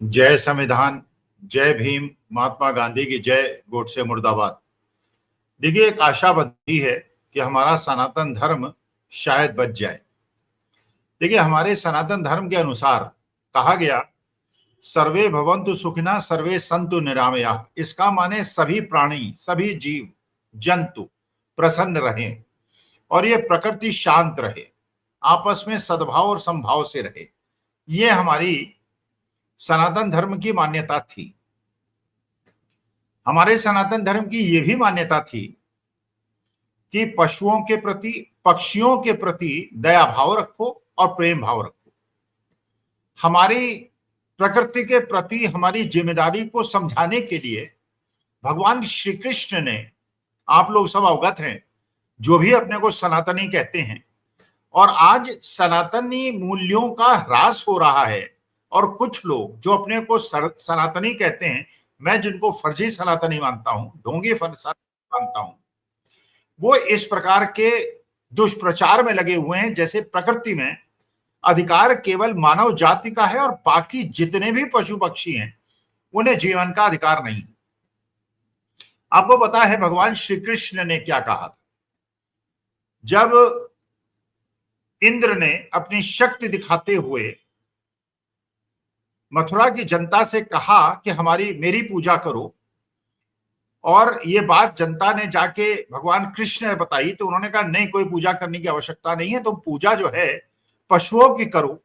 जय संविधान, जय भीम, महात्मा गांधी की जय, गोडसे मुर्दाबाद। देखिए, एक आशा बंधी है कि हमारा सनातन धर्म शायद बच जाए। देखिए, हमारे सनातन धर्म के अनुसार कहा गया, सर्वे भवन्तु सुखिनः सर्वे सन्तु निरामयाः। इसका माने सभी प्राणी, सभी जीव जंतु प्रसन्न रहें और ये प्रकृति शांत रहे, आपस में सद्भाव और संभाव से रहे। ये हमारी सनातन धर्म की मान्यता थी। हमारे सनातन धर्म की यह भी मान्यता थी कि पशुओं के प्रति, पक्षियों के प्रति दया भाव रखो और प्रेम भाव रखो। हमारी प्रकृति के प्रति हमारी जिम्मेदारी को समझाने के लिए भगवान श्री कृष्ण ने, आप लोग सब अवगत हैं, जो भी अपने को सनातनी कहते हैं, और आज सनातनी मूल्यों का ह्रास हो रहा है और कुछ लोग जो अपने को सनातनी कहते हैं, मैं जिनको फर्जी सनातनी मानता हूं, ढोंगी सनातनी मानता हूं, वो इस प्रकार के दुष्प्रचार में लगे हुए हैं जैसे प्रकृति में अधिकार केवल मानव जाति का है और बाकी जितने भी पशु पक्षी हैं उन्हें जीवन का अधिकार नहीं। आपको पता है भगवान श्री कृष्ण ने क्या कहा था? जब इंद्र ने अपनी शक्ति दिखाते हुए मथुरा की जनता से कहा कि मेरी पूजा करो, और ये बात जनता ने जाके भगवान कृष्ण ने बताई, तो उन्होंने कहा नहीं, कोई पूजा करने की आवश्यकता नहीं है, तुम पूजा जो है पशुओं की करो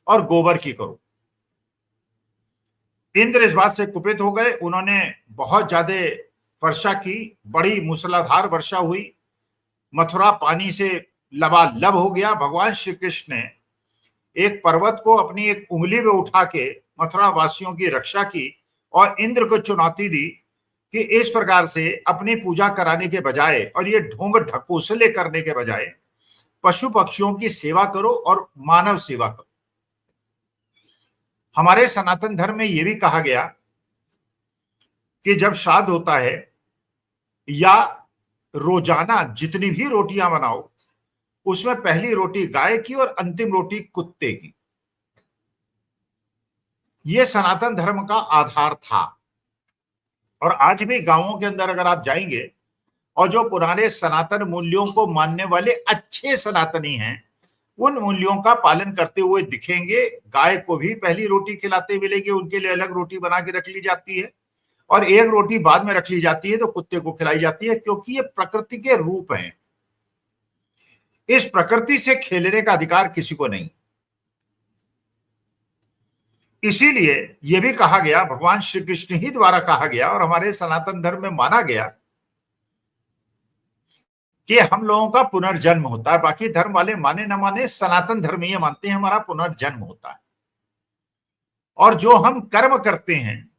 और गोबर की करो। इंद्र इस बात से कुपित हो गए। उन्होंने बहुत ज्यादा वर्षा की, बड़ी मूसलाधार वर्षा हुई, मथुरा पानी से लबालब हो गया। भगवान श्री कृष्ण ने एक पर्वत को अपनी एक उंगली में उठा के मथुरा वासियों की रक्षा की और इंद्र को चुनौती दी कि इस प्रकार से अपनी पूजा कराने के बजाय और ये ढोंग ढकोसले करने के बजाय पशु पक्षियों की सेवा करो और मानव सेवा करो। हमारे सनातन धर्म में यह भी कहा गया कि जब श्राद्ध होता है या रोजाना जितनी भी रोटियां बनाओ, उसमें पहली रोटी गाय की और अंतिम रोटी कुत्ते की। यह सनातन धर्म का आधार था। और आज भी गांवों के अंदर अगर आप जाएंगे और जो पुराने सनातन मूल्यों को मानने वाले अच्छे सनातनी हैं, उन मूल्यों का पालन करते हुए दिखेंगे। गाय को भी पहली रोटी खिलाते मिलेंगे, उनके लिए अलग रोटी बना के रख ली जाती है और एक रोटी बाद में रख ली जाती है तो कुत्ते को खिलाई जाती है, क्योंकि ये प्रकृति के रूप हैं। इस प्रकृति से खेलने का अधिकार किसी को नहीं। इसीलिए यह भी कहा गया, भगवान श्री कृष्ण ही द्वारा कहा गया और हमारे सनातन धर्म में माना गया कि हम लोगों का पुनर्जन्म होता है। बाकी धर्म वाले माने न माने, सनातन धर्म ये मानते हैं हमारा पुनर्जन्म होता है। और जो हम कर्म करते हैं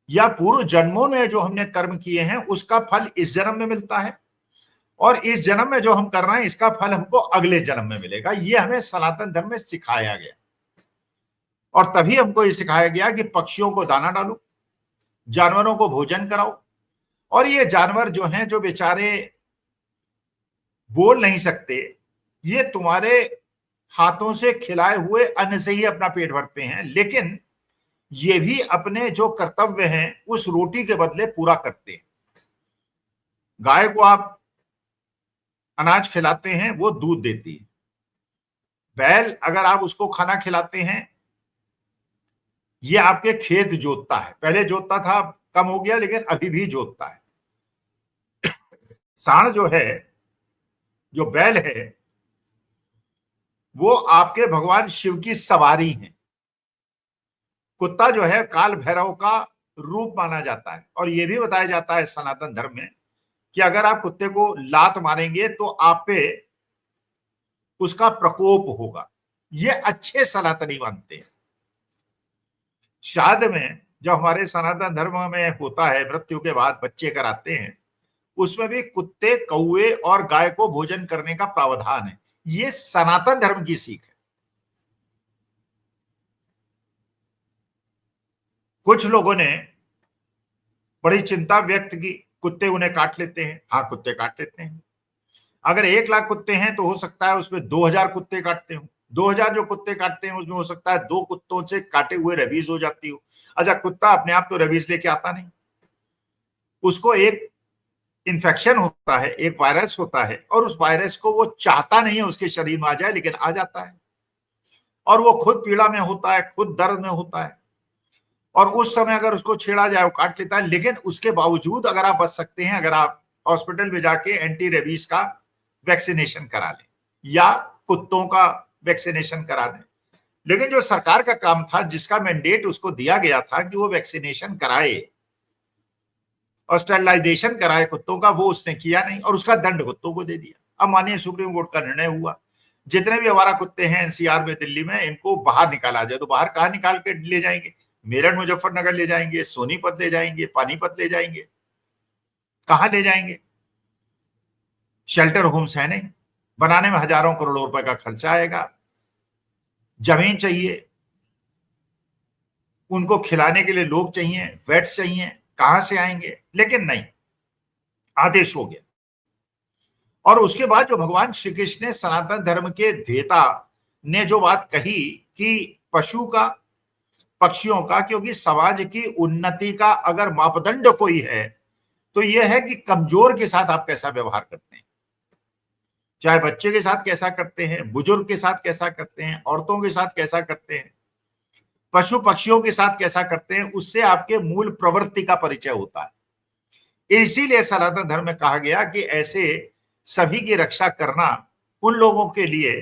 या पूर्व जन्मों में जो हमने कर्म किए हैं, उसका फल इस जन्म में मिलता है और इस जन्म में जो हम कर रहे हैं इसका फल हमको अगले जन्म में मिलेगा। ये हमें सनातन धर्म में सिखाया गया। और तभी हमको ये सिखाया गया कि पक्षियों को दाना डालो, जानवरों को भोजन कराओ, और ये जानवर जो हैं, जो बेचारे बोल नहीं सकते, ये तुम्हारे हाथों से खिलाए हुए अन्न से ही अपना पेट भरते हैं, लेकिन ये भी अपने जो कर्तव्य हैं उस रोटी के बदले पूरा करते हैं। गाय को आप अनाज खिलाते हैं, वो दूध देती है। बैल अगर आप उसको खाना खिलाते हैं, ये आपके खेत जोतता है। पहले जोतता था, कम हो गया, लेकिन अभी भी जोतता है। सांड जो है, जो बैल है, वो आपके भगवान शिव की सवारी है। कुत्ता जो है काल भैरव का रूप माना जाता है। और यह भी बताया जाता है सनातन धर्म में कि अगर आप कुत्ते को लात मारेंगे तो आप पे उसका प्रकोप होगा। ये अच्छे सनातनी मानते हैं। श्राद्ध में जो हमारे सनातन धर्म में होता है, मृत्यु के बाद बच्चे कराते हैं, उसमें भी कुत्ते, कौवे और गाय को भोजन करने का प्रावधान है। ये सनातन धर्म की सीख है। कुछ लोगों ने बड़ी चिंता व्यक्त की, कुत्ते उन्हें काट लेते हैं। हाँ, कुत्ते काट लेते हैं। अगर 1 लाख कुत्ते हैं तो हो सकता है उसमें 2000 कुत्ते काटते हो। 2000 जो कुत्ते काटते हैं उसमें हो सकता है 2 कुत्तों से काटे हुए रेबीज हो जाती हो। अच्छा, कुत्ता अपने आप तो रेबीज लेके आता नहीं, उसको एक इन्फेक्शन होता है, एक वायरस होता है, और उस वायरस को वो चाहता नहीं है उसके शरीर में आ जाए, लेकिन आ जाता है और वो खुद पीड़ा में होता है, खुद दर्द में होता है, और उस समय अगर उसको छेड़ा जाए वो काट लेता है। लेकिन उसके बावजूद अगर आप बच सकते हैं, अगर आप हॉस्पिटल में जाके एंटी रेबीज का वैक्सीनेशन करा लें या कुत्तों का वैक्सीनेशन करा दें। लेकिन जो सरकार का काम था, जिसका मैंडेट उसको दिया गया था कि वो वैक्सीनेशन कराए और स्टेरिलाइजेशन कराए कुत्तों का, वो उसने किया नहीं और उसका दंड कुत्तों को दे दिया। अब माननीय सुप्रीम कोर्ट का निर्णय हुआ, जितने भी आवारा कुत्ते हैं एनसीआर में, दिल्ली में, इनको बाहर निकाला जाए। तो बाहर कहाँ निकाल के ले जाएंगे? मेरठ मुजफ्फरनगर ले जाएंगे, सोनीपत ले जाएंगे, पानीपत ले जाएंगे, कहां ले जाएंगे? शेल्टर होम्स है नहीं, बनाने में हजारों करोड़ों रुपए का खर्चा आएगा, जमीन चाहिए, उनको खिलाने के लिए लोग चाहिए, वेट्स चाहिए, कहां से आएंगे? लेकिन नहीं, आदेश हो गया। और उसके बाद जो भगवान श्री कृष्ण ने, सनातन धर्म के देवता ने जो बात कही कि पशु का, पक्षियों का, क्योंकि समाज की उन्नति का अगर मापदंड कोई है तो यह है कि कमजोर के साथ आप कैसा व्यवहार करते हैं, चाहे बच्चे के साथ कैसा करते हैं, बुजुर्ग के साथ कैसा करते हैं, औरतों के साथ कैसा करते हैं, पशु पक्षियों के साथ कैसा करते हैं, उससे आपके मूल प्रवृत्ति का परिचय होता है। इसीलिए सनातन धर्म में कहा गया कि ऐसे सभी की रक्षा करना उन लोगों के लिए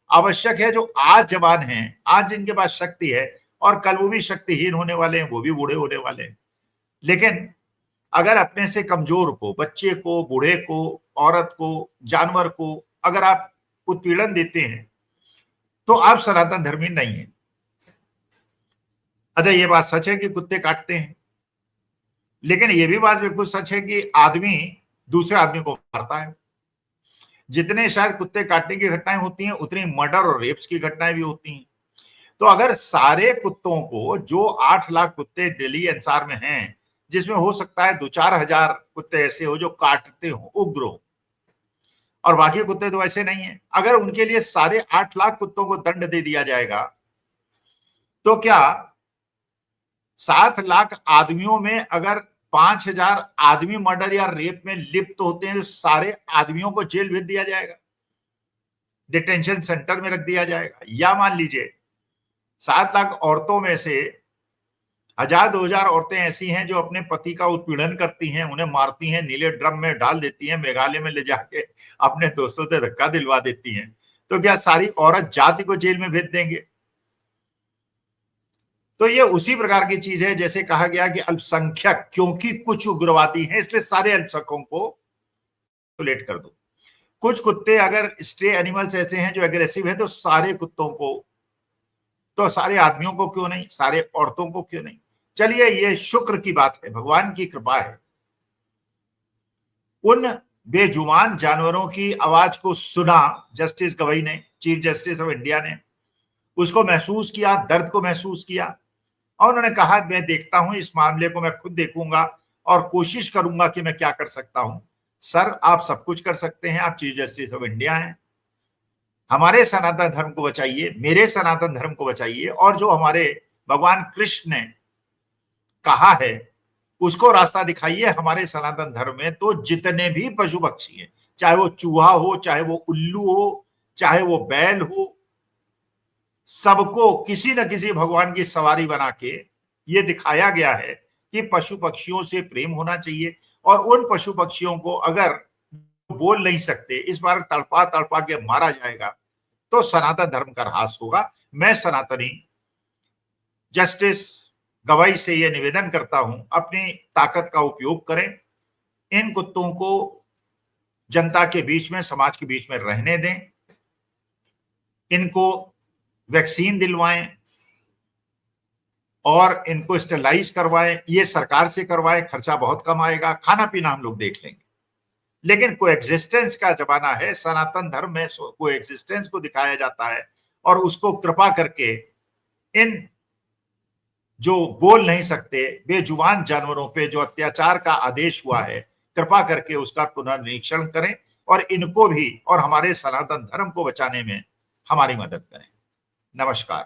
आवश्यक है जो आज जवान हैं, आज जिनके पास शक्ति है, और कल वो भी शक्तिहीन होने वाले हैं, वो भी बूढ़े होने वाले हैं। लेकिन अगर अपने से कमजोर को, बच्चे को, बूढ़े को, औरत को, जानवर को अगर आप उत्पीड़न देते हैं तो आप सनातन धर्मी नहीं है। अच्छा, ये बात सच है कि कुत्ते काटते हैं, लेकिन ये भी बात बिल्कुल सच है कि आदमी दूसरे आदमी को मारता है। जितने शायद कुत्ते काटने की घटनाएं होती हैं, उतनी मर्डर और रेप्स की घटनाएं भी होती हैं। तो अगर सारे कुत्तों को, जो 8 लाख कुत्ते दिल्ली एनसीआर में हैं, जिसमें हो सकता है 2-4 हजार कुत्ते ऐसे हो जो काटते हो, उग्र हो, और बाकी कुत्ते तो ऐसे नहीं है, अगर उनके लिए सारे 8 लाख कुत्तों को दंड दे दिया जाएगा तो क्या 7 लाख आदमियों में अगर 5,000 आदमी मर्डर या रेप में लिप्त होते हैं तो सारे आदमियों को जेल भेज दिया जाएगा, डिटेंशन सेंटर में रख दिया जाएगा? या मान लीजिए 7 लाख औरतों में से 1,000-2,000 औरतें ऐसी हैं जो अपने पति का उत्पीड़न करती हैं, उन्हें मारती हैं, नीले ड्रम में डाल देती हैं, मेघालय में ले जाके अपने दोस्तों से धक्का दिलवा देती हैं, तो क्या सारी औरत जाति को जेल में भेज देंगे? तो ये उसी प्रकार की चीज है जैसे कहा गया कि अल्पसंख्यक, क्योंकि कुछ उग्रवादी हैं इसलिए सारे अल्पसंख्यकों को आइसोलेट कर दो। कुछ कुत्ते अगर स्ट्रे एनिमल्स ऐसे हैं जो एग्रेसिव हैं तो सारे कुत्तों को, तो सारे आदमियों को क्यों नहीं, सारे औरतों को क्यों नहीं? चलिए, ये शुक्र की बात है, भगवान की कृपा है। उन बेजुबान जानवरों की आवाज को सुना जस्टिस गवई ने, चीफ जस्टिस ऑफ इंडिया ने, उसको महसूस किया, दर्द को महसूस किया, और उन्होंने कहा मैं देखता हूं, इस मामले को मैं खुद देखूंगा और कोशिश करूंगा कि मैं क्या कर सकता हूं। सर, आप सब कुछ कर सकते हैं, आप चीफ जस्टिस ऑफ इंडिया हैं, हमारे सनातन धर्म को बचाइए, मेरे सनातन धर्म को बचाइए, और जो हमारे भगवान कृष्ण ने कहा है उसको रास्ता दिखाइए। हमारे सनातन धर्म में तो जितने भी पशु पक्षी हैं, चाहे वो चूहा हो, चाहे वो उल्लू हो, चाहे वो बैल हो, सबको किसी न किसी भगवान की सवारी बना के ये दिखाया गया है कि पशु पक्षियों से प्रेम होना चाहिए। और उन पशु पक्षियों को अगर बोल नहीं सकते, इस बार तड़पा तड़पा के मारा जाएगा तो सनातन धर्म का ह्रास होगा। मैं सनातनी जस्टिस गवाई से यह निवेदन करता हूं, अपनी ताकत का उपयोग करें, इन कुत्तों को जनता के बीच में, समाज के बीच में रहने दें, इनको वैक्सीन दिलवाएं और इनको स्टेलाइज करवाएं। ये सरकार से करवाएं, खर्चा बहुत कम आएगा, खाना पीना हम लोग देख लेंगे। लेकिन कोएग्जिस्टेंस का जमाना है, सनातन धर्म में कोएग्जिस्टेंस को दिखाया जाता है, और उसको कृपा करके इन जो बोल नहीं सकते बेजुबान जानवरों पे जो अत्याचार का आदेश हुआ है, कृपा करके उसका पुनर्निरीक्षण करें और इनको भी और हमारे सनातन धर्म को बचाने में हमारी मदद करें। नमस्कार।